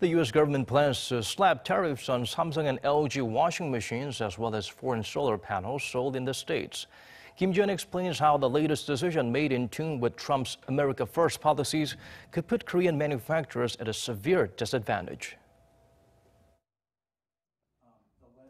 The U.S. government plans to slap tariffs on Samsung and LG washing machines as well as foreign solar panels sold in the States. Kim Ji-yeon explains how the latest decision, made in tune with Trump's America First policies, could put Korean manufacturers at a severe disadvantage.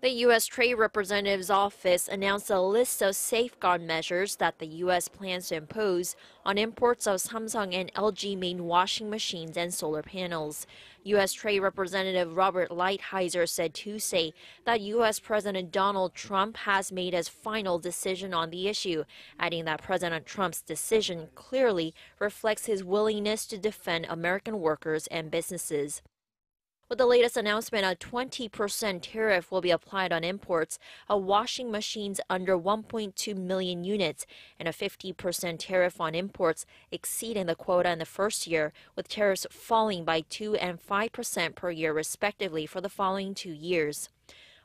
The U.S. Trade Representative's office announced a list of safeguard measures that the U.S. plans to impose on imports of Samsung and LG-made washing machines and solar panels. U.S. Trade Representative Robert Lighthizer said Tuesday that U.S. President Donald Trump has made his final decision on the issue, adding that President Trump's decision clearly reflects his willingness to defend American workers and businesses. With the latest announcement, a 20% tariff will be applied on imports of washing machines under 1.2 million units and a 50% tariff on imports exceeding the quota in the first year, with tariffs falling by 2% and 5% per year respectively for the following 2 years.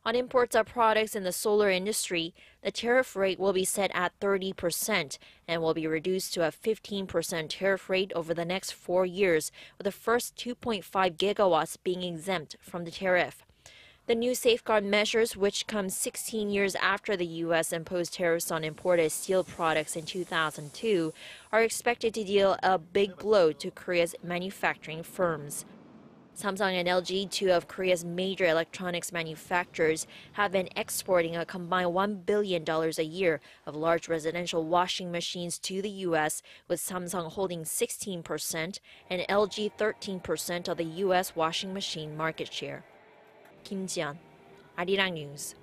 On imports of products in the solar industry, the tariff rate will be set at 30% and will be reduced to a 15% tariff rate over the next 4 years, with the first 2.5 gigawatts being exempt from the tariff. The new safeguard measures, which come 16 years after the U.S. imposed tariffs on imported steel products in 2002, are expected to deal a big blow to Korea's manufacturing firms. Samsung and LG, two of Korea's major electronics manufacturers, have been exporting a combined $1 billion a year of large residential washing machines to the U.S., with Samsung holding 16% and LG 13% of the U.S. washing machine market share. Kim Ji-yeon, Arirang News.